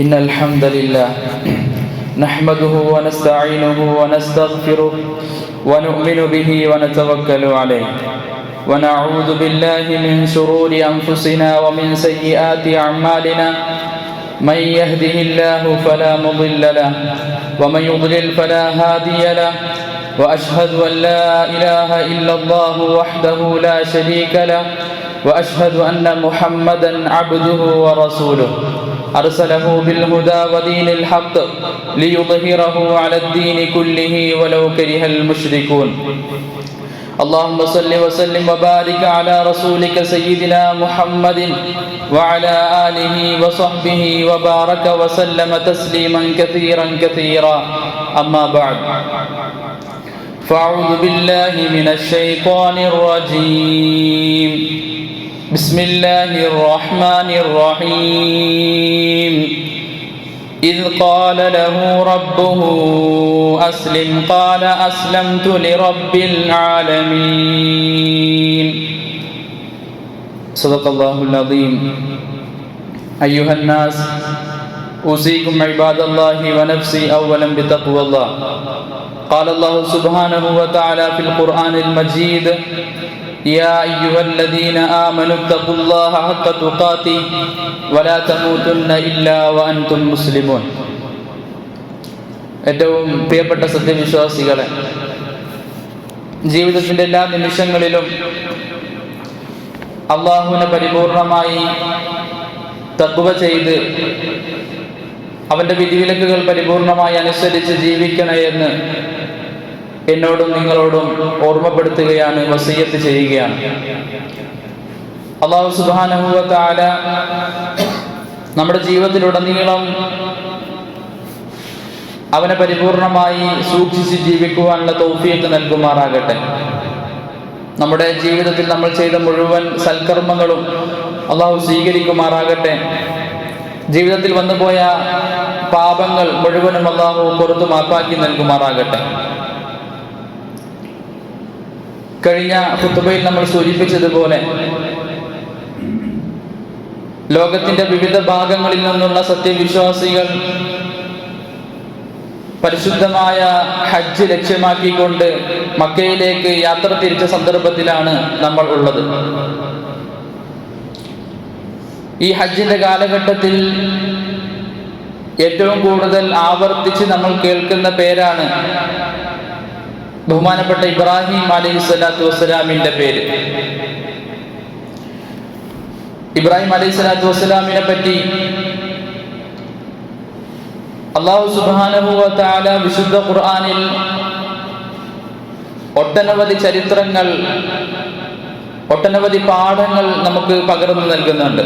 إن الحمد لله نحمده ونستعينه ونستغفره ونؤمن به ونتوكل عليه ونعوذ بالله من شرور أنفسنا ومن سيئات أعمالنا من يهده الله فلا مضل له ومن يضلل فلا هادي له وأشهد أن لا إله إلا الله وحده لا شريك له وأشهد أن محمدا عبده ورسوله أرسله بالهدى ودين الحق ليظهره على الدين كله ولو كره المشركون اللهم صل وسلم وبارك على رسولك سيدنا محمد وعلى آله وصحبه وبارك وسلم تسليما كثيرا كثيرا أما بعد فأعوذ بالله من الشيطان الرجيم بسم الله الرحمن الرحيم إذ قال له ربه أسلم قال أسلمت لرب العالمين صدق الله العظيم أيها الناس أوصيكم عباد الله ونفسي أولا بتقوى الله قال الله سبحانه وتعالى في القرآن المجيد يا أيها الذين آمنوا اتقوا الله حق تقاته ولا تموتن إلا وأنتم مسلمون. ഏറ്റവും പ്രിയപ്പെട്ട സത്യവിശ്വാസികളെ, ജീവിതത്തിൻ്റെ എല്ലാ നിമിഷങ്ങളിലും അള്ളാഹുവിനെ പരിപൂർണമായി തഖ്വ ചെയ്ത് അവൻ്റെ വിധിവിലക്കുകൾ പരിപൂർണമായി അനുസരിച്ച് ജീവിക്കണേ എന്ന് എന്നോടും നിങ്ങളോടും ഓർമ്മപ്പെടുത്തുകയാണ്, വസിയ്യത്ത് ചെയ്യുകയാണ്. അല്ലാഹു സുബ്ഹാനഹു വ തആല നമ്മുടെ ജീവിതത്തിലുടനീളം അവനെ പരിപൂർണമായി സൂക്ഷിച്ച് ജീവിക്കുവാനുള്ള തൗഫീഖ് നൽകുമാറാകട്ടെ. നമ്മുടെ ജീവിതത്തിൽ നമ്മൾ ചെയ്ത മുഴുവൻ സൽക്കർമ്മങ്ങളും അല്ലാഹു സ്വീകരിക്കുമാറാകട്ടെ. ജീവിതത്തിൽ വന്നുപോയ പാപങ്ങൾ മുഴുവനും അല്ലാഹു പുറത്തു മാപ്പാക്കി നൽകുമാറാകട്ടെ. കഴിഞ്ഞ ഖുത്ബയിൽ നമ്മൾ സൂചിപ്പിച്ചതുപോലെ ലോകത്തിന്റെ വിവിധ ഭാഗങ്ങളിൽ നിന്നുള്ള സത്യവിശ്വാസികൾ പരിശുദ്ധമായ ഹജ്ജ് ലക്ഷ്യമാക്കിക്കൊണ്ട് മക്കയിലേക്ക് യാത്ര തിരിച്ച സന്ദർഭത്തിലാണ് നമ്മൾ ഉള്ളത്. ഈ ഹജ്ജിന്റെ കാലഘട്ടത്തിൽ ഏറ്റവും കൂടുതൽ ആവർത്തിച്ച് നമ്മൾ കേൾക്കുന്ന പേരാണ് ബഹുമാനപ്പെട്ട ഇബ്രാഹിം അലൈഹിസ്സലാത്തു വസ്സലാമിന്റെ പേര്. ഇബ്രാഹിം അലൈഹിസ്സലാത്തു വസ്സലാമിനെ പറ്റി അല്ലാഹു സുബ്ഹാനഹു വ തആല വിശുദ്ധ ഖുർആനിൽ ഒട്ടനവധി ചരിത്രങ്ങൾ, ഒട്ടനവധി പാഠങ്ങൾ നമുക്ക് പകർന്നു നൽകുന്നുണ്ട്.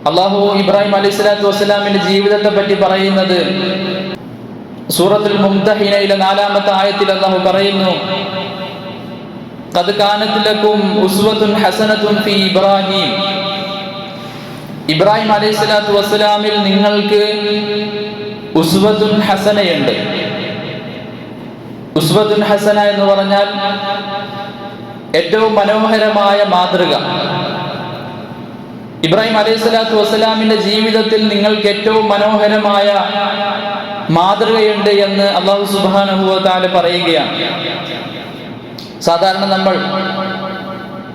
അല്ലാഹു ഇബ്രാഹിം അലൈഹിസ്സലാത്തു വസ്സലാമിന്റെ ജീവിതത്തെ പറ്റി പറയുന്നത് സൂറത്തുൽ മുംതഹിനയിലെ 4-ാമത്തെ ആയത്തിൽ അല്ലാഹു പറയുന്നു, ഖദ് കാനത് ലക്കും ഉസ്വത്തുൻ ഹസനത്തുൻ ഫീ ഇബ്രാഹിം. ഇബ്രാഹിം അലൈഹിസ്സലാത്തു വസ്സലാമിൽ നിങ്ങൾക്ക് ഉസ്വത്തുൻ ഹസനയുണ്ട്. ഉസ്വത്തുൻ ഹസന എന്ന് പറഞ്ഞാൽ ഏറ്റവും മനോഹരമായ മാതൃക. ഇബ്രാഹിം അലൈഹിസ്സലാത്തു വസ്സലാമിന്റെ ജീവിതത്തിൽ നിങ്ങൾക്ക് ഏറ്റവും മനോഹരമായ മാതൃകയുണ്ട് എന്ന് അല്ലാഹു സുബ്ഹാനഹു വ തആല പറയുകയാണ്. സാധാരണ നമ്മൾ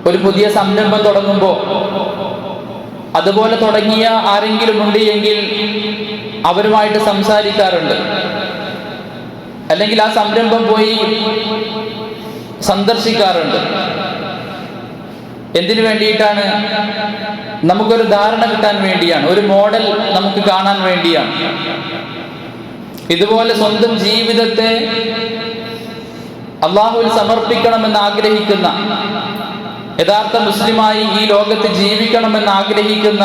ഒരു പുതിയ സംരംഭം തുടങ്ങുമ്പോൾ അതുപോലെ തുടങ്ങിയ ആരെങ്കിലും ഉണ്ട് എങ്കിൽ അവരുമായിട്ട് സംസാരിക്കാറുണ്ട്, അല്ലെങ്കിൽ ആ സംരംഭം പോയി സന്ദർശിക്കാറുണ്ട്. എന്തിനു വേണ്ടിയിട്ടാണ്? നമുക്കൊരു ധാരണ കിട്ടാൻ വേണ്ടിയാണ്, ഒരു മോഡൽ നമുക്ക് കാണാൻ വേണ്ടിയാണ്. ഇതുപോലെ സ്വന്തം ജീവിതത്തെ അള്ളാഹുവിൽ സമർപ്പിക്കണമെന്ന് ആഗ്രഹിക്കുന്ന, യഥാർത്ഥ മുസ്ലിമായി ഈ ലോകത്ത് ജീവിക്കണമെന്ന് ആഗ്രഹിക്കുന്ന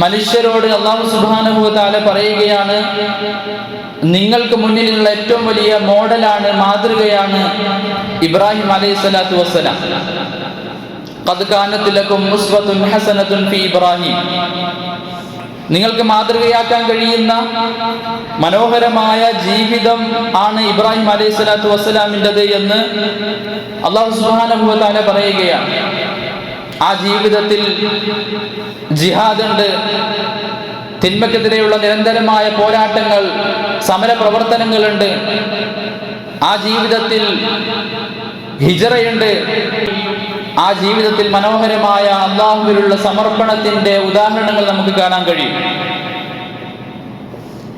മനുഷ്യരോട് അല്ലാഹു സുബ്ഹാനഹു വ തആല പറയുകയാണ്, നിങ്ങൾക്ക് മുന്നിലുള്ള ഏറ്റവും വലിയ മോഡലാണ്, മാതൃകയാണ് ഇബ്രാഹിം അലൈഹിസ്സലാത്തു വസ്സലാം. ഖദ് കാനത് ലക്കും ഉസ്വത്തുൻ ഹസനത്തുൻ ഫീ ഇബ്രാഹിം. നിങ്ങൾക്ക് മാതൃകയാക്കാൻ കഴിയുന്ന മനോഹരമായ ജീവിതം ആണ് ഇബ്രാഹിം അലൈഹിസ്സലാത്തു വസ്സലാമിൻ്റെത് എന്ന് അല്ലാഹു സുബ്ഹാനഹു വ തആല പറയുകയാണ്. ആ ജീവിതത്തിൽ ജിഹാദുണ്ട്, തിന്മക്കെതിരെയുള്ള നിരന്തരമായ പോരാട്ടങ്ങൾ, സമരപ്രവർത്തനങ്ങളുണ്ട്. ആ ജീവിതത്തിൽ ഹിജ്റയുണ്ട്. ആ ജീവിതത്തിൽ മനോഹരമായ അല്ലാഹുവിലുള്ള സമർപ്പണത്തിന്റെ ഉദാഹരണങ്ങൾ നമുക്ക് കാണാൻ കഴിയും.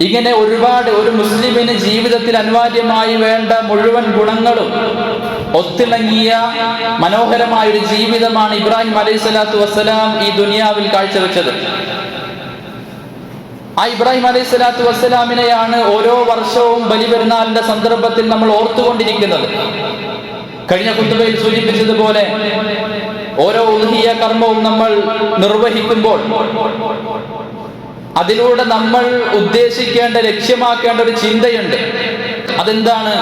ഇങ്ങനെ ഒരുപാട് ഒരു മുസ്ലിമിന് ജീവിതത്തിൽ അനിവാര്യമായി വേണ്ട മുഴുവൻ ഗുണങ്ങളും ഒത്തിണങ്ങിയ മനോഹരമായ ഒരു ജീവിതമാണ് ഇബ്രാഹിം അലൈഹിസ്സലാത്തു വസ്സലാം ഈ ദുനിയാവിൽ കാഴ്ചവെച്ചത്. ആ ഇബ്രാഹിം അലൈഹിസ്സലാത്തു വസ്സലാമിനെയാണ് ഓരോ വർഷവും ബലിപെരുന്നാളിന്റെ സന്ദർഭത്തിൽ നമ്മൾ ഓർത്തുകൊണ്ടിരിക്കുന്നത്. കഴിഞ്ഞ ഖുതുബയിൽ സൂചിപ്പിച്ചതുപോലെ ഓരോ ഉദ്ഹിയ കർമ്മവും നമ്മൾ നിർവഹിക്കുമ്പോൾ അതിലൂടെ നമ്മൾ ഉദ്ദേശിക്കേണ്ട, ലക്ഷ്യമാക്കേണ്ട ഒരു ചിന്തയുണ്ട്. അതെന്താണ്?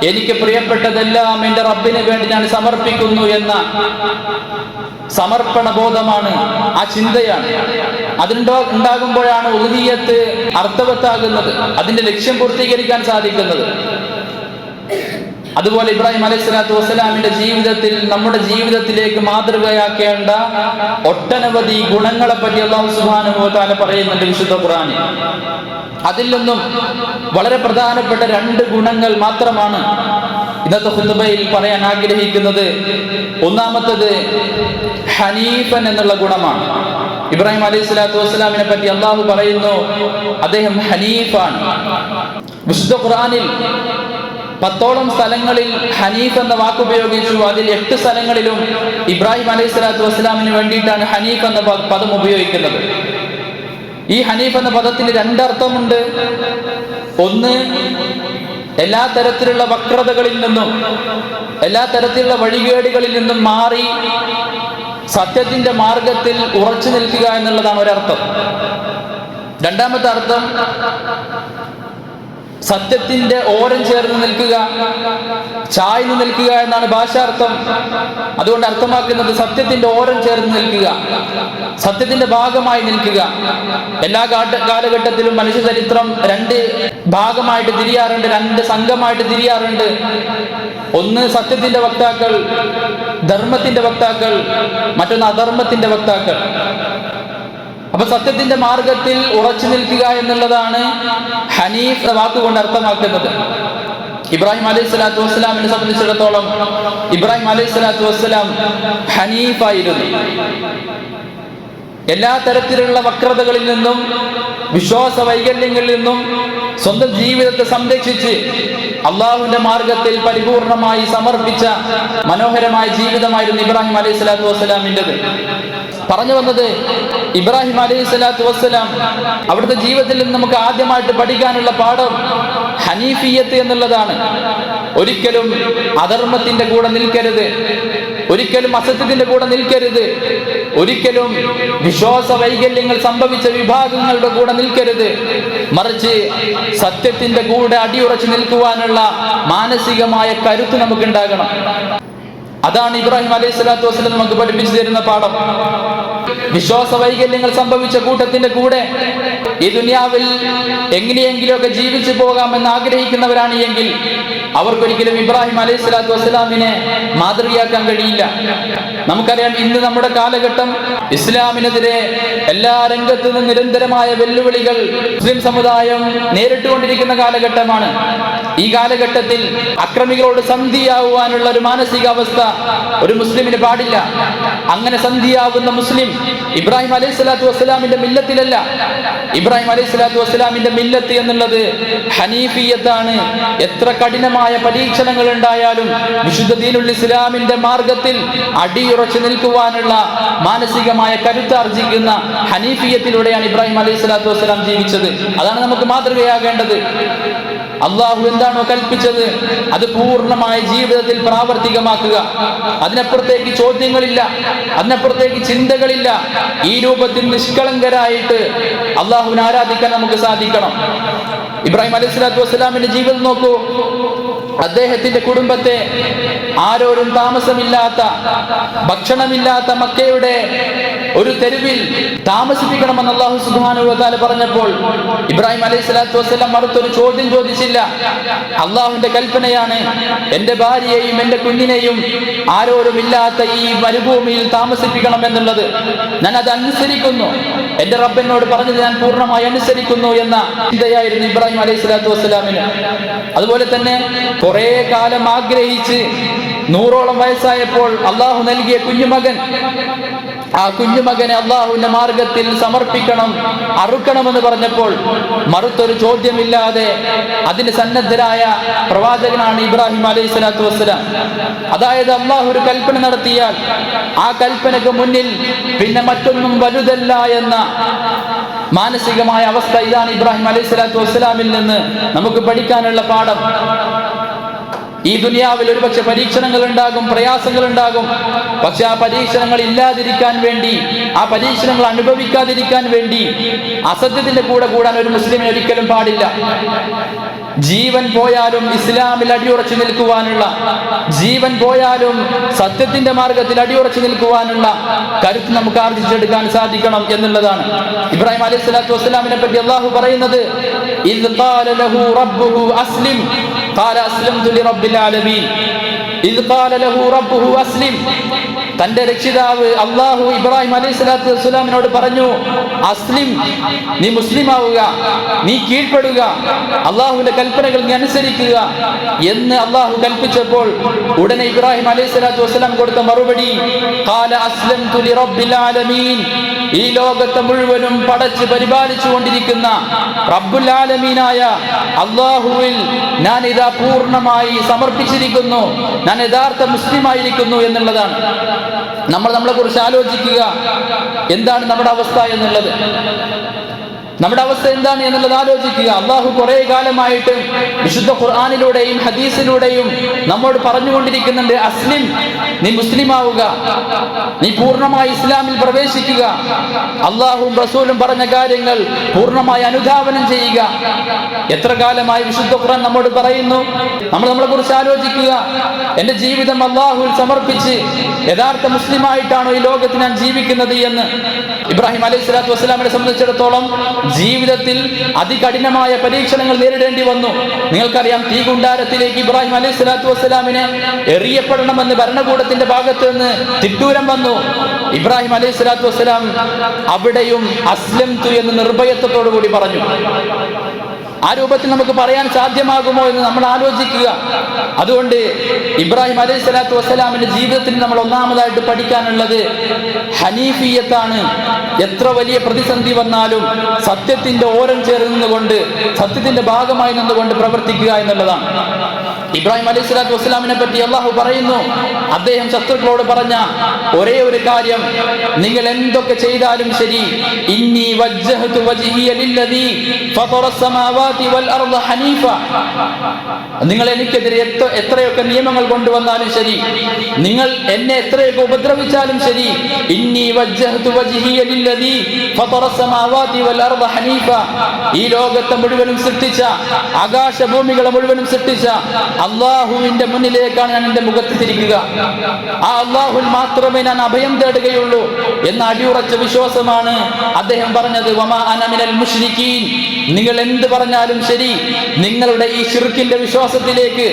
എനിക്ക് പ്രിയപ്പെട്ടതെല്ലാം എൻ്റെ റബ്ബിന് വേണ്ടി ഞാൻ സമർപ്പിക്കുന്നു എന്ന സമർപ്പണ ബോധമാണ്, ആ ചിന്തയാണ്. ഉണ്ടാകുമ്പോഴാണ് ഉദ്ഹിയത്ത് അർത്ഥവത്താകുന്നത്, അതിന്റെ ലക്ഷ്യം പൂർത്തീകരിക്കാൻ സാധിക്കുന്നത്. അതുപോലെ ഇബ്രാഹിം അലൈഹിസ്സലാത്തു വസ്സലാമിന്റെ ജീവിതത്തിൽ നമ്മുടെ ജീവിതത്തിലേക്ക് മാതൃകയാക്കേണ്ട ഒട്ടനവധി ഗുണങ്ങളെ പറ്റി അല്ലാഹു സുബ്ഹാനഹു വ തആല പറയുന്നുണ്ട് വിശുദ്ധ ഖുർആനിൽ. അതിൽ നിന്നും വളരെ പ്രധാനപ്പെട്ട 2 ഗുണങ്ങൾ മാത്രമാണ് ഇന്നത്തെ ഖുതുബയിൽ പറയാൻ ആഗ്രഹിക്കുന്നത്. ഒന്നാമത്തത് ഹനീഫൻ എന്നുള്ള ഗുണമാണ്. ഇബ്രാഹിം അലൈഹിസ്സലാത്തു വസ്സലാമിനെ പറ്റി അല്ലാഹു പറയുന്നു, അദ്ദേഹം ഹനീഫാണ്. വിശുദ്ധ ഖുർആനിൽ 10ഓളം സ്ഥലങ്ങളിൽ ഹനീഫ് എന്ന വാക്ക് ഉപയോഗിച്ചു. അതിൽ 8 സ്ഥലങ്ങളിലും ഇബ്രാഹിം അലൈഹിസ്സലാത്തു വസ്സലാമിന് വേണ്ടിയിട്ടാണ് ഹനീഫ് എന്ന പദം ഉപയോഗിക്കുന്നത്. ഈ ഹനീഫ് എന്ന പദത്തിന് 2 അർത്ഥമുണ്ട്. ഒന്ന്, എല്ലാ തരത്തിലുള്ള വക്രതകളിൽ നിന്നും, എല്ലാ തരത്തിലുള്ള വഴികേടുകളിൽ നിന്നും മാറി സത്യത്തിന്റെ മാർഗത്തിൽ ഉറച്ചു നിൽക്കുക എന്നുള്ളതാണ് ഒരർത്ഥം. രണ്ടാമത്തെ അർത്ഥം സത്യത്തിന്റെ ഓരം ചേർന്ന് നിൽക്കുക, ചായ്ന്നു നിൽക്കുക എന്നാണ് ഭാഷാർത്ഥം. അതുകൊണ്ട് അർത്ഥമാക്കുന്നത് സത്യത്തിന്റെ ഓരം ചേർന്ന് നിൽക്കുക, സത്യത്തിന്റെ ഭാഗമായി നിൽക്കുക. എല്ലാ കാലഘട്ടത്തിലും മനുഷ്യ ചരിത്രം 2 ഭാഗമായിട്ട് തിരിയാറുണ്ട്, 2 സംഘമായിട്ട് തിരിയാറുണ്ട്. ഒന്ന് സത്യത്തിന്റെ വക്താക്കൾ, ധർമ്മത്തിന്റെ വക്താക്കൾ, മറ്റൊന്ന് അധർമ്മത്തിന്റെ വക്താക്കൾ. അപ്പൊ സത്യത്തിന്റെ മാർഗത്തിൽ ഉറച്ചു നിൽക്കുക എന്നുള്ളതാണ് ഹനീഫ് എന്ന വാക്കുകൊണ്ട് അർത്ഥമാക്കുന്നത്. ഇബ്രാഹിം അലൈഹിസ്സലാത്തു വസ്സലാമിനെ സംബന്ധിച്ചിടത്തോളം ഇബ്രാഹിം അലൈഹിസ്സലാത്തു വസ്സലാം ഹനീഫായിരുന്നു. എല്ലാ തരത്തിലുള്ള വക്രതകളിൽ നിന്നും, വിശ്വാസ വൈകല്യങ്ങളിൽ നിന്നും സ്വന്തം ജീവിതത്തെ സംരക്ഷിച്ച് അള്ളാഹുവിന്റെ മാർഗത്തിൽ പരിപൂർണമായി സമർപ്പിച്ച മനോഹരമായ ജീവിതമായിരുന്നു ഇബ്രാഹിം അലൈഹിസ്സലാത്തു വസ്സലാമിൻ്റെത്. പറഞ്ഞു വന്നത്, ഇബ്രാഹിം അലൈഹിസ്സലാത്തു വസ്സലാം അവിടുത്തെ ജീവിതത്തിൽ നിന്ന് നമുക്ക് ആദ്യമായിട്ട് പഠിക്കാനുള്ള പാഠം ഹനീഫിയത്ത് എന്നുള്ളതാണ്. ഒരിക്കലും അധർമ്മത്തിന്റെ കൂടെ നിൽക്കരുത്, ഒരിക്കലും അസത്യത്തിന്റെ കൂടെ നിൽക്കരുത്, ഒരിക്കലും വിശ്വാസ വൈകല്യങ്ങൾ സംഭവിച്ച വിഭാഗങ്ങളുടെ കൂടെ നിൽക്കരുത്. മറിച്ച് സത്യത്തിന്റെ കൂടെ അടിയുറച്ചു നിൽക്കുവാനുള്ള മാനസികമായ കരുത്ത് നമുക്കുണ്ടാകണം. അതാണ് ഇബ്രാഹിം അലൈഹിസ്സലാത്തു വസ്സലാം നമുക്ക് പഠിപ്പിച്ചു തരുന്ന പാഠം. വിശ്വാസ വൈകല്യങ്ങൾ സംഭവിച്ച കൂട്ടത്തിന്റെ കൂടെ ഈ ദുനിയാവിൽ എങ്ങനെയെങ്കിലുമൊക്കെ ജീവിച്ചു പോകാമെന്ന് ആഗ്രഹിക്കുന്നവരാണ് എങ്കിൽ അവർക്കൊരിക്കലും ഇബ്രാഹിം അലൈഹിസ്സലാത്തു വസ്സലാമിനെ മാതൃകയാക്കാൻ കഴിയില്ല. നമുക്കറിയാം, ഇന്ന് നമ്മുടെ കാലഘട്ടം ഇസ്ലാമിനെതിരെ എല്ലാ രംഗത്തു നിന്നും നിരന്തരമായ വെല്ലുവിളികൾ മുസ്ലിം സമുദായം നേരിട്ടുകൊണ്ടിരിക്കുന്ന കാലഘട്ടമാണ്. ഈ കാലഘട്ടത്തിൽ അക്രമികളോട് സന്ധിയാവാനുള്ള ഒരു മാനസികാവസ്ഥ ഒരു മുസ്ലിമിന് പാടില്ല. അങ്ങനെ സന്ധിയാവുന്ന മുസ്ലിം ഇബ്രാഹിം അലൈഹിസ്സലാത്തു വസ്സലാമിന്റെ മില്ലത്തിലല്ല. ഇബ്രാഹിം അലൈഹിസ്സലാത്തു വസ്സലാമിന്റെ മില്ലത്ത് എന്നുള്ളത് ഹനീഫിയത്താണ്. എത്ര കഠിനമായ പരീക്ഷണങ്ങൾ ഉണ്ടായാലും വിശുദ്ധ ദീനുൽ ഇസ്ലാമിന്റെ മാർഗത്തിൽ അടിയുറച്ചു നിൽക്കുവാനുള്ള മാനസികമായ കരുത്താർജിക്കുന്ന ഹനീഫിയത്തിലൂടെയാണ് ഇബ്രാഹിം അലൈഹിസ്സലാത്തു വസ്സലാം ജീവിച്ചത്. അതാണ് നമുക്ക് മാതൃകയാകേണ്ടത്. അള്ളാഹു എന്താണോ കൽപ്പിച്ചത് അത് പൂർണ്ണമായ ജീവിതത്തിൽ പ്രാവർത്തികമാക്കുക. അതിനപ്പുറത്തേക്ക് ചോദ്യങ്ങളില്ല, അതിനപ്പുറത്തേക്ക് ചിന്തകളില്ല. ഈ രൂപത്തിൽ നിഷ്കളങ്കരായിട്ട് അള്ളാഹുവിനെ ആരാധിക്കാൻ നമുക്ക് സാധിക്കണം. ഇബ്രാഹിം അലൈഹിസ്സലാത്തു വസ്സലാമിന്റെ ജീവിതം നോക്കൂ. അദ്ദേഹത്തിന്റെ കുടുംബത്തെ ആരോരും താമസമില്ലാത്ത, ഭക്ഷണമില്ലാത്ത മക്കയുടെ ഒരു തെരുവിൽ താമസിപ്പിക്കണമെന്ന് അല്ലാഹു സുബ്ഹാനഹു വ തആല പറഞ്ഞപ്പോൾ ഇബ്രാഹിം അലൈഹി സ്വലാത്തു വസ്സലാം മറുത്തൊരു ചോദ്യം ചോദിച്ചില്ല. അള്ളാഹുവിന്റെ കൽപ്പനയാണ്, എന്റെ ഭാര്യയെയും എന്റെ കുഞ്ഞിനെയും ആരോരുമില്ലാത്ത ഈ മരുഭൂമിയിൽ താമസിപ്പിക്കണം എന്നുള്ളത്. ഞാൻ അത് അനുസരിക്കുന്നു, എന്റെ റബ്ബിനോട് പറഞ്ഞത് ഞാൻ പൂർണ്ണമായി അനുസരിക്കുന്നു എന്ന ചിന്തയായിരുന്നു ഇബ്രാഹിം അലൈഹി സ്വലാത്തു വസ്സലാമിന്. അതുപോലെ തന്നെ കുറെ കാലം ആഗ്രഹിച്ച് 100ഓളം വയസ്സായപ്പോൾ അള്ളാഹു നൽകിയ കുഞ്ഞുമകൻ, ആ കുഞ്ഞുമകനെ അള്ളാഹുവിന്റെ മാർഗത്തിൽ സമർപ്പിക്കണം, അറുക്കണമെന്ന് പറഞ്ഞപ്പോൾ മറുത്തൊരു ചോദ്യമില്ലാതെ അതിന് സന്നദ്ധരായ പ്രവാചകനാണ് ഇബ്രാഹിം അലൈഹി സ്വലാത്തു വസ്സലാം. അതായത് അള്ളാഹു ഒരു കൽപ്പന നടത്തിയാൽ ആ കൽപ്പനക്ക് മുന്നിൽ പിന്നെ മറ്റൊന്നും വലുതല്ല എന്ന മാനസികമായ അവസ്ഥ. ഇതാണ് ഇബ്രാഹിം അലൈഹി സ്വലാത്തു വസ്സലാമിൽ നിന്ന് നമുക്ക് പഠിക്കാനുള്ള പാഠം. ഈ ദുനിയാവിൽ ഒരുപക്ഷെ പരീക്ഷണങ്ങൾ ഉണ്ടാകും, പ്രയാസങ്ങൾ ഉണ്ടാകും. പക്ഷെ ആ പരീക്ഷണങ്ങൾ ഇല്ലാതിരിക്കാൻ വേണ്ടി, ആ പരീക്ഷണങ്ങൾ അനുഭവിക്കാതിരിക്കാൻ വേണ്ടി അസത്യത്തിന്റെ കൂടെ കൂടാൻ ഒരു മുസ്ലിമിന് ഒരിക്കലും പാടില്ല. ജീവൻ പോയാലും ഇസ്ലാമിൽ അടിയുറച്ചു നിൽക്കുവാനുള്ള, ജീവൻ പോയാലും സത്യത്തിന്റെ മാർഗത്തിൽ അടിയുറച്ചു നിൽക്കുവാനുള്ള കരുത്ത് നമുക്ക് ആർജിച്ചെടുക്കാൻ സാധിക്കണം എന്നുള്ളതാണ്. ഇബ്രാഹിം അലൈഹി സ്വലാത്തു വസ്സലാമിനെ പറ്റി അള്ളാഹു പറയുന്നത്, ഇദ് ഖാല ലഹു റബ്ബുഹു അസ്ലിം ഖാല അസ്ലംതു ലിറബ്ബിൽ ആലമീൻ. ഇദ് ഖാല ലഹു റബ്ബുഹു അസ്ലിം, തന്റെ രക്ഷിതാവ് അള്ളാഹു ഇബ്രാഹിം അലൈഹി സ്വലാത്തു വസ്സലാമിനോട് പറഞ്ഞു, അസ്ലിം, നീ മുസ്ലിമാവുക, നീ കീഴ്പ്പെടുക, അള്ളാഹുവിന്റെ കൽപ്പനകൾ നീ അനുസരിക്കുക എന്ന് അള്ളാഹു കൽപ്പിച്ചപ്പോൾ ഉടനെ ഇബ്രാഹിം അലൈഹി സ്വലാത്തു വസ്സലാം കൊടുത്ത മറുപടി, ഖാല അസ്ലംതു ലിറബ്ബിൽ ആലമീൻ, ഈ ലോകത്തെ മുഴുവനും പടച്ച് പരിപാലിച്ചു കൊണ്ടിരിക്കുന്ന റബ്ബുൽ ആലമീനായ അള്ളാഹുവിൽ ഞാൻ ഇതാ പൂർണ്ണമായി സമർപ്പിച്ചിരിക്കുന്നു, ഞാൻ യഥാർത്ഥ മുസ്ലിമായിരിക്കുന്നു എന്നുള്ളതാണ്. നമ്മൾ നമ്മളെ കുറിച്ച് ആലോചിക്കുക, എന്താണ് നമ്മുടെ അവസ്ഥ എന്നുള്ളത്. നമ്മുടെ അവസ്ഥ എന്താണ് എന്നുള്ളത് ആലോചിക്കുക. അള്ളാഹു കുറെ കാലമായിട്ട് വിശുദ്ധ ഖുർആനിലൂടെയും ഹദീസിലൂടെയും നമ്മോട് പറഞ്ഞുകൊണ്ടിരിക്കുന്നുണ്ട്, അസ്ലിം, നീ മുസ്ലിമാവുക, നീ പൂർണ്ണമായി ഇസ്ലാമിൽ പ്രവേശിക്കുക, അള്ളാഹുവും റസൂലും പറഞ്ഞ കാര്യങ്ങൾ പൂർണ്ണമായി അനുധാവനം ചെയ്യുക. എത്ര കാലമായി വിശുദ്ധ ഖുർആൻ നമ്മോട് പറയുന്നു. നമ്മൾ നമ്മളെ കുറിച്ച് ആലോചിക്കുക, എന്റെ ജീവിതം അള്ളാഹുവിൽ സമർപ്പിച്ച് യഥാർത്ഥ മുസ്ലിമായിട്ടാണോ ഈ ലോകത്ത് ഞാൻ ജീവിക്കുന്നത് എന്ന്. ഇബ്രാഹിം അലൈഹി സ്വലാത്തു വസ്സലാമിനെ സംബന്ധിച്ചിടത്തോളം ജീവിതത്തിൽ അതികഠിനമായ പരീക്ഷണങ്ങൾ നേരിടേണ്ടി വന്നു. നിങ്ങൾക്കറിയാം, തീകുണ്ടാരത്തിലേക്ക് ഇബ്രാഹിം അലൈഹി സ്വലാത്തു വസ്സലാമിനെ എറിയപ്പെടണമെന്ന് ഭരണകൂടത്തിന്റെ ഭാഗത്ത് നിന്ന് തിട്ടൂരം വന്നു. ഇബ്രാഹിം അലൈഹി സ്വലാത്തു വസ്സലാം അവിടെയും അസ്ലംതു എന്ന് നിർഭയത്വത്തോടു കൂടി പറഞ്ഞു. ആ രൂപത്തിൽ നമുക്ക് പറയാൻ സാധ്യമാകുമോ എന്ന് നമ്മൾ ആലോചിക്കുക. അതുകൊണ്ട് ഇബ്രാഹിം അലൈഹി സ്വലാത്തു വസ്സലാമിന്റെ ജീവിതത്തിൽ നമ്മൾ ഒന്നാമതായിട്ട് പഠിക്കാനുള്ളത് ഹനീഫിയത്താണ്. എത്ര വലിയ പ്രതിസന്ധി വന്നാലും സത്യത്തിന്റെ ഓരം ചേർന്നുകൊണ്ട്, സത്യത്തിന്റെ ഭാഗമായി നിന്നുകൊണ്ട് പ്രവർത്തിക്കുക എന്നുള്ളതാണ്. ഇബ്രാഹിം അലൈഹി സ്വലാത്തു വസ്സലാമിനെ പറ്റി അള്ളാഹു പറയുന്നു, അദ്ദേഹം ശത്രുക്കളോട് പറഞ്ഞ ഒരേ ഒരു കാര്യം, നിങ്ങൾ എന്തൊക്കെ ചെയ്താലും ശരി, ഇന്നി വജ്ജഹതു വജ്ഹിയ ലില്ലദീ ഫതറസ് സമാവാതി വൽ അർള ഹനീഫ, നിങ്ങൾ എനിക്കെതിരെ എത്രയൊക്കെ നിയമങ്ങൾ കൊണ്ടുവന്നാലും ശരി, നിങ്ങൾ എന്നെ എത്രയൊക്കെ ഉപദ്രവിച്ചാലും ശരി, ഇന്നി വജ്ജഹതു വജ്ഹിയ ലില്ലദീ ഫതറസ് സമാവാതി വൽ അർള ഹനീഫ, ഈ ലോകത്തെ മുഴുവനും സൃഷ്ടിച്ച, ആകാശഭൂമികളെ മുഴുവനും സൃഷ്ടിച്ച അള്ളാഹുവിന്റെ മുന്നിലേക്കാണ് ഞാൻ എന്റെ മുഖത്ത് തിരിക്കുക. ആ അള്ളാഹുൽ മാത്രമേ ഞാൻ അഭയം തേടുകയുള്ളൂ എന്ന അടിയുറച്ച വിശ്വാസമാണ് അദ്ദേഹം പറഞ്ഞത്. വമാ അന മിനൽ മുശ്രിക്കീൻ, നിങ്ങൾ എന്ത് പറഞ്ഞാലും ശരി, നിങ്ങളുടെ ഈ ശിർക്കിന്റെ വിശ്വാസത്തിലേക്ക്,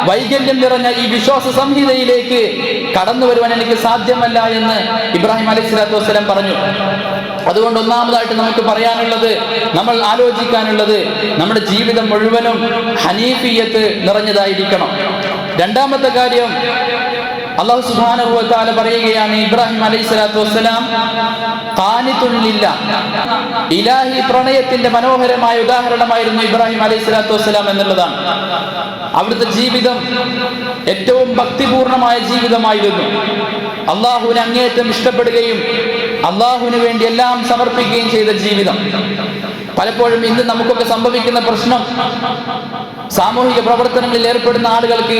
വൈകല്യം നിറഞ്ഞ ഈ വിശ്വാസ സംഹിതയിലേക്ക് കടന്നു വരുവാൻ എനിക്ക് സാധ്യമല്ല എന്ന് ഇബ്രാഹിം അലൈഹി സ്വലാത്തു വസ്സലാം പറഞ്ഞു. അതുകൊണ്ട് ഒന്നാമതായിട്ട് നമുക്ക് പറയാനുള്ളത്, നമ്മൾ ആലോചിക്കാനുള്ളത്, നമ്മുടെ ജീവിതം മുഴുവനും ഹനീഫിയത്ത് നിറഞ്ഞതായിരിക്കണം. രണ്ടാമത്തെ കാര്യം, അല്ലാഹു സുബ്ഹാനഹു വ തആല പറയുകയാണ്, ഇബ്രാഹിം അലൈഹി സ്വലാത്തു വസ്സലാം ഖാനിതുൻ ലില്ലാഹ്, ഇലാഹി പ്രണയത്തിന്റെ മനോഹരമായ ഉദാഹരണമായിരുന്നു ഇബ്രാഹിം അലൈഹി സ്വലാത്തു വസ്സലാം എന്നുള്ളതാണ്. അവിടുത്തെ ജീവിതം ഏറ്റവും ഭക്തിപൂർണമായ ജീവിതമായിരുന്നു. അള്ളാഹുവിനെ അങ്ങേയറ്റം ഇഷ്ടപ്പെടുകയും അള്ളാഹുവിന് വേണ്ടി എല്ലാം സമർപ്പിക്കുകയും ചെയ്ത ജീവിതം. പലപ്പോഴും ഇന്ന് നമുക്കൊക്കെ സംഭവിക്കുന്ന പ്രശ്നം, സാമൂഹിക പ്രവർത്തനങ്ങളിൽ ഏർപ്പെടുന്ന ആളുകൾക്ക്,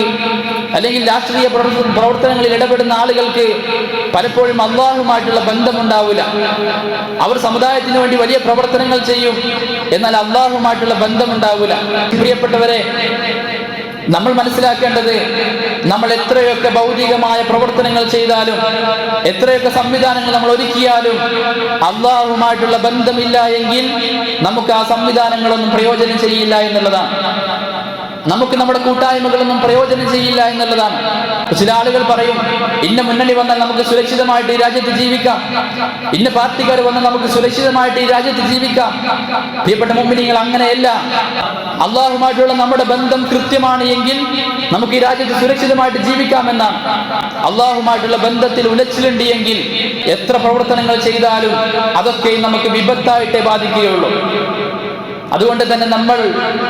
അല്ലെങ്കിൽ രാഷ്ട്രീയ പ്രവർത്തനങ്ങളിൽ ഇടപെടുന്ന ആളുകൾക്ക് പലപ്പോഴും അള്ളാഹുമായിട്ടുള്ള ബന്ധമുണ്ടാവില്ല. അവർ സമുദായത്തിന് വേണ്ടി വലിയ പ്രവർത്തനങ്ങൾ ചെയ്യും, എന്നാൽ അള്ളാഹുമായിട്ടുള്ള ബന്ധമുണ്ടാവില്ല. പ്രിയപ്പെട്ടവരെ, നമ്മൾ മനസ്സിലാക്കേണ്ടത്, നമ്മൾ എത്രയൊക്കെ ഭൗതികമായ പ്രവർത്തനങ്ങൾ ചെയ്താലും, എത്രയൊക്കെ സംവിധാനങ്ങൾ നമ്മൾ ഒരുക്കിയാലും അള്ളാഹുമായിട്ടുള്ള ബന്ധമില്ല എങ്കിൽ നമുക്ക് ആ സംവിധാനങ്ങളൊന്നും പ്രയോജനം ചെയ്യില്ല എന്നുള്ളതാണ്. നമുക്ക് നമ്മുടെ കൂട്ടായ്മകളൊന്നും പ്രയോജനം ചെയ്യില്ല എന്നുള്ളതാണ്. ചില ആളുകൾ പറയും, ഇന്ന മുന്നണി വന്നാൽ നമുക്ക് സുരക്ഷിതമായിട്ട് ഈ രാജ്യത്ത് ജീവിക്കാം, ഇന്ന പാർട്ടിക്കാർ വന്നാൽ നമുക്ക് സുരക്ഷിതമായിട്ട് ഈ രാജ്യത്ത് ജീവിക്കാം. പ്രിയപ്പെട്ട മുഅ്മിനീങ്ങൾ, അങ്ങനെയല്ല. അള്ളാഹുമായിട്ടുള്ള നമ്മുടെ ബന്ധം കൃത്യമാണ് എങ്കിൽ നമുക്ക് ഈ രാജ്യത്ത് സുരക്ഷിതമായിട്ട് ജീവിക്കാമെന്നാണ്. അള്ളാഹുമായിട്ടുള്ള ബന്ധത്തിൽ ഉലച്ചിലുണ്ട് എങ്കിൽ എത്ര പ്രവർത്തനങ്ങൾ ചെയ്താലും അതൊക്കെ നമുക്ക് വിപത്തായിട്ടേ ബാധിക്കുകയുള്ളൂ. അതുകൊണ്ട് തന്നെ നമ്മൾ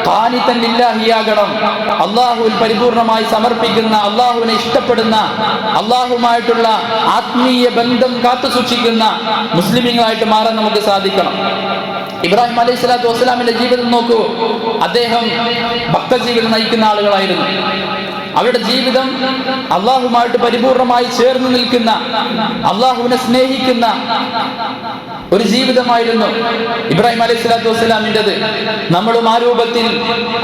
ഖാനിതൻ ലില്ലാഹിയാകണം. അള്ളാഹുവിൽ പരിപൂർണമായി സമർപ്പിക്കുന്ന, അള്ളാഹുവിനെ ഇഷ്ടപ്പെടുന്ന, അള്ളാഹുമായിട്ടുള്ള ആത്മീയ ബന്ധം കാത്തു സൂക്ഷിക്കുന്ന മുസ്ലിമീങ്ങളായിട്ട് മാറാൻ നമുക്ക് സാധിക്കണം. ഇബ്രാഹിം അലൈഹി സ്വലാത്തു വസ്സലാമിന്റെ ജീവിതം നോക്കൂ. അദ്ദേഹം ഭക്തജീവിതം നയിക്കുന്ന ആളുകളായിരുന്നു. അവരുടെ ജീവിതം അള്ളാഹുമായിട്ട് പരിപൂർണമായി ചേർന്ന് നിൽക്കുന്ന, അള്ളാഹുവിനെ സ്നേഹിക്കുന്ന ഒരു ജീവിതമായിരുന്നു ഇബ്രാഹിം അലൈഹി സ്വലാത്തു വസ്സലാമിൻ്റെത്. നമ്മളും ആ രൂപത്തിൽ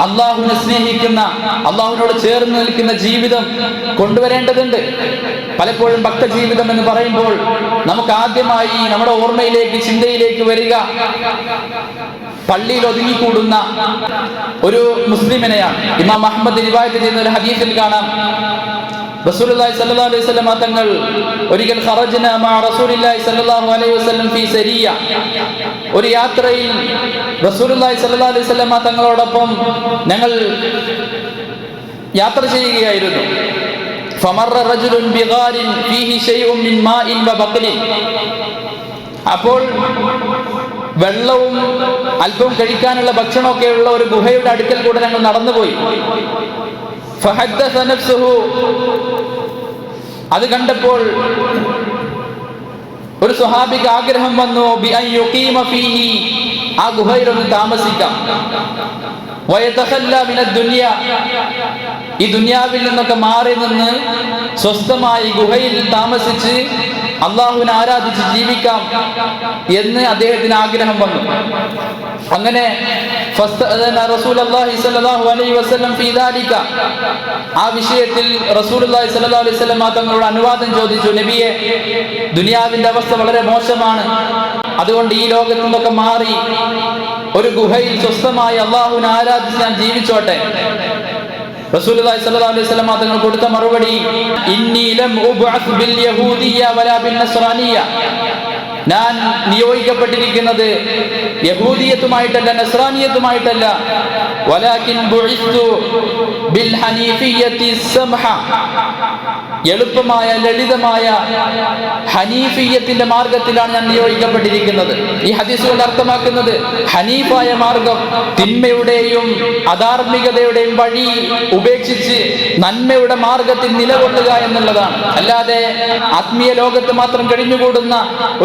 അള്ളാഹുവിനെ സ്നേഹിക്കുന്ന, അള്ളാഹുവിനോട് ചേർന്ന് നിൽക്കുന്ന ജീവിതം കൊണ്ടുവരേണ്ടതുണ്ട്. പലപ്പോഴും ഭക്തജീവിതം എന്ന് പറയുമ്പോൾ നമുക്ക് ആദ്യമായി നമ്മുടെ ഓർമ്മയിലേക്ക്, ചിന്തയിലേക്ക് വരിക പള്ളിയിൽ ഒതുങ്ങിക്കൂടുന്ന ഒരു മുസ്ലിമിനെയാണ്. ഇമാം അഹ്മദ് റിവായത്ത് ചെയ്യുന്ന ഒരു ഹദീസിൽ കാണാം, റസൂലുള്ളാഹി സ്വല്ലല്ലാഹു അലൈഹി വസല്ലം തങ്ങൾ ഒരിക്കൽ ഖറജ്ന മഅ റസൂലില്ലാഹി സ്വല്ലല്ലാഹു അലൈഹി വസല്ലം ഫീ സരിയ, ഒരു യാത്രയിൽ റസൂലുള്ളാഹി സ്വല്ലല്ലാഹു അലൈഹി വസല്ലം തങ്ങളോടൊപ്പം ഞങ്ങൾ യാത്ര ചെയ്യുകയായിരുന്നു. ഫമറ റജുലുൻ ബിഗാരിൻ ഫീഹി ശൈഉൻ മിൻ മാഇൻ വബഖലിൻ, അപ്പോൾ വെള്ളവും അല്പം കഴിക്കാനുള്ള ഭക്ഷണമൊക്കെ ഉള്ള ഒരു ഗുഹയുടെ അടുക്കൽ കൂടെ ഞങ്ങൾ നടന്നുപോയി. ഫഹദ്ദസ നഫ്സുഹു, അത് കണ്ടപ്പോൾ ഒരു സ്വഹാബിക്ക് ആഗ്രഹം വന്നു, ബി അൻ യുഖീമ ഫീഹി, ആ ഗുഹയിലൊന്ന് താമസിക്കാം. വയതഖല്ല മിനദ് ദുനിയ, ഈ ദുനിയാവിൽ നിന്നൊക്കെ മാറി നിന്ന് സ്വസ്ഥമായി ഗുഹയിൽ താമസിച്ച് അള്ളാഹുവിനെ ആരാധിച്ച് ജീവിക്കാം എന്ന് അദ്ദേഹത്തിന് ആഗ്രഹം വന്നു. അങ്ങനെ റസൂലുള്ളാഹി സ്വല്ലല്ലാഹു അലൈഹി വസല്ലം ഫീ ദാലിക, ആ വിഷയത്തിൽ റസൂലുള്ളാഹി സ്വല്ലല്ലാഹു അലൈഹി വസല്ലം തങ്ങളോട് അനുവാദം ചോദിച്ചു. നബിയെ, ദുനിയാവിന്റെ അവസ്ഥ വളരെ മോശമാണ്, അതുകൊണ്ട് ഈ ലോകത്തു നിന്നൊക്കെ മാറി ഒരു ഗുഹയിൽ സ്വസ്ഥമായി അള്ളാഹുവിനെ ആരാധിച്ച് ഞാൻ ജീവിച്ചോട്ടെ. റസൂലുള്ളാഹി സ്വല്ലല്ലാഹു അലൈഹി വസല്ലം തങ്ങൾ കൊടുത്ത മറുപടി, ഇന്നി ലം ഉബ്അസ് ബിൽ യഹൂദിയ്യ വലാ ബിൻ നസ്റാനിയ്യ, ഞാൻ നിയോഗിക്കപ്പെട്ടിരിക്കുന്നത് യഹൂദിയത്തുമായിട്ടല്ല, നസ്രാനിയത്തുമായിട്ടല്ല, വലാകിൻ ബുഇസ്തു ബിൽ ഹനീഫിയ്യത്തി സമഹ, എളുപ്പമായ ലളിതമായ ഹനീഫിയത്തിന്റെ മാർഗത്തിലാണ് ഞാൻ നിയോഗിക്കപ്പെട്ടിരിക്കുന്നത്. ഈ ഹദീസ് കൊണ്ട് അർത്ഥമാക്കുന്നത് ഹനീഫായ മാർഗം, തിന്മയുടെയും അധാർമികതയുടെയും വഴി ഉപേക്ഷിച്ച് നന്മയുടെ മാർഗത്തിൽ നിലകൊള്ളുക എന്നുള്ളതാണ്. അല്ലാതെ ആത്മീയ ലോകത്ത് മാത്രം കഴിഞ്ഞുകൂടുന്ന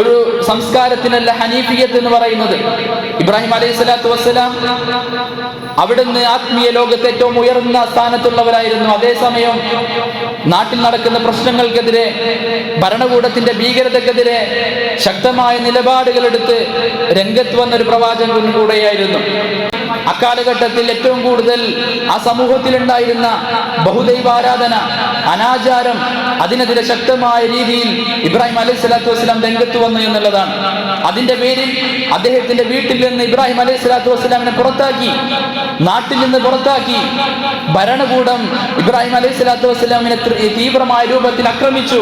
ഒരു സംസ്കാരത്തിനല്ല ഹനീഫിയത്ത് എന്ന് പറയുന്നത്. ഇബ്രാഹിം അലൈഹി സ്വലാത്തു വസ്സലാം അവിടുന്ന് ആത്മീയ ലോകത്ത് ഏറ്റവും ഉയർന്ന സ്ഥാനത്തുള്ളവരായിരുന്നു. അതേസമയം നാട്ടിൽ നടക്കുന്ന പ്രശ്നങ്ങൾക്കെതിരെ, ഭരണകൂടത്തിന്റെ ഭീകരതക്കെതിരെ ശക്തമായ നിലപാടുകൾ എടുത്ത് രംഗത്ത് വന്ന ഒരു പ്രവാചകൻ കൂടെയായിരുന്നു. അക്കാലഘട്ടത്തിൽ ഏറ്റവും കൂടുതൽ ആ സമൂഹത്തിലുണ്ടായിരുന്ന ബഹുദൈവാരാധന, അനാചാരം, അതിനെതിരെ ശക്തമായ രീതിയിൽ ഇബ്രാഹിം അലൈഹി സ്വലാത്തു വസ്സലാം രംഗത്ത് വന്നു എന്നുള്ളതാണ്. അതിന്റെ പേരിൽ അദ്ദേഹത്തിന്റെ വീട്ടിൽ നിന്ന് ഇബ്രാഹിം അലൈഹി സ്വലാത്തു വസ്സലാമിനെ പുറത്താക്കി, നാട്ടിൽ നിന്ന് പുറത്താക്കി. ഭരണകൂടം ഇബ്രാഹിം അലൈഹി സ്വലാത്തു വസ്സലാമിനെ തീവ്രമായ രൂപത്തിൽ ആക്രമിച്ചു.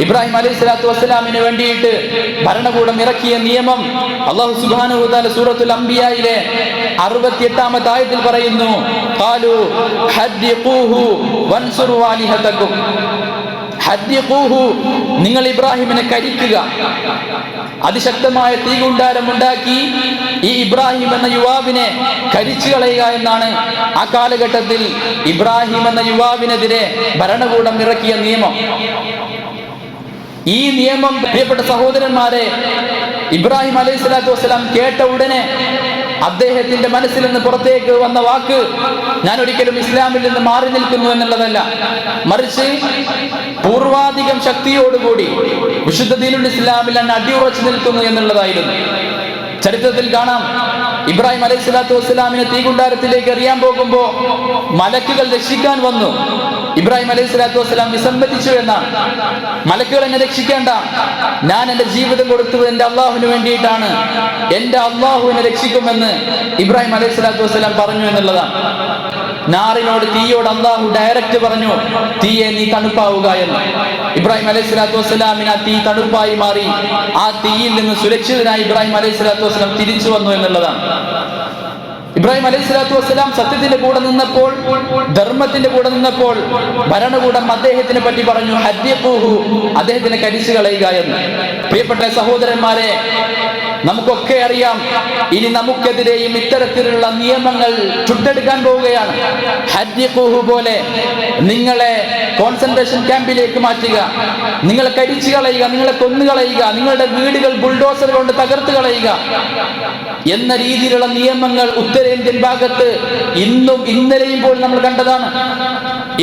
ഇബ്രാഹിം അലൈഹി സ്വലാത്തു വസ്സലാമിന് വേണ്ടിയിട്ട് ഭരണകൂടം ഇറക്കിയ നിയമം അല്ലാഹു സുബ്ഹാനഹു വ തആല സൂറത്തുൽ അംബിയായിലെ 68-ാമത്തെ ആയത്തിൽ പറയുന്നു, ഖാലു ഹദ്ദിഖൂഹു വൻസുറു ആലിഹതകും, ഹദ്ദിഖൂഹു, നിങ്ങൾ ഇബ്രാഹിമിനെ കരിക്കുക, അതിശക്തമായ തീകുണ്ടാരം ഉണ്ടാക്കി ഈ ഇബ്രാഹിം എന്ന യുവാവിനെ കരിച്ചു കളയുക എന്നാണ് ആ കാലഘട്ടത്തിൽ ഇബ്രാഹിം എന്ന യുവാവിനെതിരെ ഭരണകൂടം ഇറക്കിയ നിയമം. ഈ നിയമം, പ്രിയപ്പെട്ട സഹോദരന്മാരെ, ഇബ്രാഹിം അലൈഹി സ്വലാത്തു വസ്സലാം കേട്ട ഉടനെ അദ്ദേഹത്തിന്റെ മനസ്സിൽ നിന്ന് പുറത്തേക്ക് വന്ന വാക്ക്, ഞാൻ ഒരിക്കലും ഇസ്ലാമിൽ നിന്ന് മാറി നിൽക്കുന്നു എന്നുള്ളതല്ല, മറിച്ച് പൂർവാധികം ശക്തിയോടുകൂടി വിശുദ്ധ ദീനുൽ ഇസ്ലാമിൽ ഞാൻ അടിയുറച്ചു നിൽക്കുന്നു എന്നുള്ളതായിരുന്നു. ചരിത്രത്തിൽ കാണാം, ഇബ്രാഹിം അലൈഹി സ്വലാത്തു വസ്സലാമിനെ തീകുണ്ടാരത്തിലേക്ക് എറിയാൻ പോകുമ്പോൾ മലക്കുകൾ രക്ഷിക്കാൻ വന്നു. ഇബ്രാഹിം അലൈഹി സ്വലാത്തു വസ്സലാം വിസമ്മതിച്ചു എന്നാണ്. മലക്കുകൾ എന്നെ രക്ഷിക്കേണ്ട, ഞാൻ എന്റെ ജീവിതം കൊടുത്തത് എന്റെ അള്ളാഹുവിന് വേണ്ടിയിട്ടാണ്, എന്റെ അള്ളാഹു എന്നെ രക്ഷിക്കുമെന്ന് ഇബ്രാഹിം അലൈഹി സ്വലാത്തു വസ്സലാം പറഞ്ഞു എന്നുള്ളതാണ്. നാറിനോട്, തീയോട് അള്ളാഹു ഡയറക്റ്റ് പറഞ്ഞു, തീയെ നീ തണുപ്പാവുക എന്ന്. ഇബ്രാഹിം അലൈഹി സ്വലാത്തു വസ്സലാമിന് ആ തീ തണുപ്പായി മാറി. ആ തീയിൽ നിന്ന് സുരക്ഷിതനായി ഇബ്രാഹിം അലൈഹി സ്വലാത്തു വസ്സലാം തിരിച്ചു വന്നു എന്നുള്ളതാണ്. ഇബ്രാഹിം അലൈഹി സ്വലാത്തു വസ്സലാം സത്യത്തിന്റെ കൂടെ നിന്നപ്പോൾ, ധർമ്മത്തിന്റെ കൂടെ നിന്നപ്പോൾ ഭരണകൂടം അദ്ദേഹത്തിനെ പറ്റി പറഞ്ഞു, ഹദ്യഖൂഹു, അദ്ദേഹത്തിനെ കരിച്ചു കളയുക എന്ന്. പ്രിയപ്പെട്ട സഹോദരന്മാരെ, നമുക്കൊക്കെ അറിയാം, ഇനി നമുക്കെതിരെയും ഇത്തരത്തിലുള്ള നിയമങ്ങൾ ചുട്ടെടുക്കാൻ പോവുകയാണ്. ഹദ്യഖൂഹു പോലെ നിങ്ങളെ കോൺസെൻട്രേഷൻ ക്യാമ്പിലേക്ക് മാറ്റുക, നിങ്ങളെ കരിച്ചു കളയുക, നിങ്ങളെ കൊന്നുകളയുക, നിങ്ങളുടെ വീടുകൾ ബുൾഡോസർ കൊണ്ട് തകർത്ത് കളയുക എന്ന രീതിയിലുള്ള നിയമങ്ങൾ ഉത്തരേന്ത്യൻ ഭാഗത്ത് ഇന്നും ഇന്നലെയും പോലും നമ്മൾ കണ്ടതാണ്.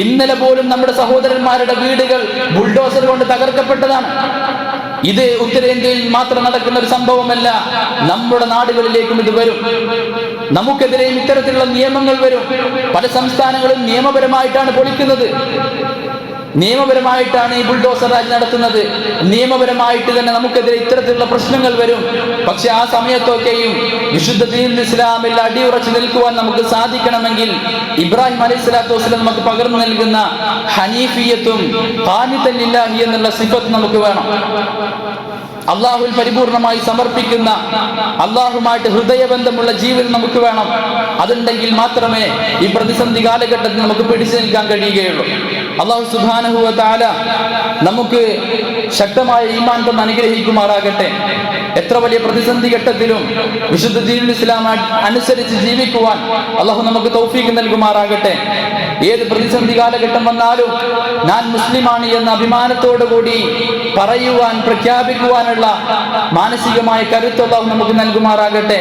ഇന്നലെ പോലും നമ്മുടെ സഹോദരന്മാരുടെ വീടുകൾ ബുൾഡോസർ കൊണ്ട് തകർക്കപ്പെട്ടതാണ്. ഇത് ഉത്തരേന്ത്യയിൽ മാത്രം നടക്കുന്ന ഒരു സംഭവമല്ല, നമ്മുടെ നാടുകളിലേക്കും ഇത് വരും. നമുക്കെതിരെയും ഇത്തരത്തിലുള്ള നിയമങ്ങൾ വരും. പല സംസ്ഥാനങ്ങളും നിയമപരമായിട്ടാണ് പൊളിക്കുന്നത്, നിയമപരമായിട്ടാണ് ഈ ബുൾഡോസർ രാജ് നടത്തുന്നത്. നിയമപരമായിട്ട് തന്നെ നമുക്കെതിരെ ഇത്തരത്തിലുള്ള പ്രശ്നങ്ങൾ വരും. പക്ഷെ ആ സമയത്തൊക്കെയും വിശുദ്ധ ദീനുൽ ഇസ്ലാമിൽ അടിയുറച്ചു നിൽക്കുവാൻ നമുക്ക് സാധിക്കണമെങ്കിൽ ഇബ്രാഹിം അലൈഹി സ്വലാത്തു വസ്സലാം നമുക്ക് പകർന്നു നൽകുന്ന ഹനീഫിയത്തും ഖാനിതൻ ലില്ലാഹി എന്നുള്ള സിഫത്ത് നമുക്ക് വേണം. അള്ളാഹുവിൽ പരിപൂർണമായി സമർപ്പിക്കുന്ന, അള്ളാഹുമായിട്ട് ഹൃദയബന്ധമുള്ള ജീവിതം നമുക്ക് വേണം. അതുണ്ടെങ്കിൽ മാത്രമേ ഈ പ്രതിസന്ധി കാലഘട്ടത്തിൽ നമുക്ക് പിടിച്ചു നിൽക്കാൻ കഴിയുകയുള്ളൂ. അള്ളാഹു സുബ്ഹാനഹു വ തആല നമുക്ക് ശക്തമായ ഈമാൻ തന്ന് അനുഗ്രഹിക്കുമാറാകട്ടെ. എത്ര വലിയ പ്രതിസന്ധി ഘട്ടത്തിലും വിശുദ്ധ ദീനുൽ ഇസ്ലാം അനുസരിച്ച് ജീവിക്കുവാൻ അള്ളാഹു നമുക്ക് തൗഫീഖ് നൽകുമാറാകട്ടെ. ഏത് പ്രതിസന്ധി കാലഘട്ടം വന്നാലും ഞാൻ മുസ്ലിമാണ് എന്ന അഭിമാനത്തോടു കൂടി പറയുവാൻ, പ്രഖ്യാപിക്കുവാനുള്ള മാനസികമായ കരുത്ത് അള്ളാഹു നമുക്ക് നൽകുമാറാകട്ടെ.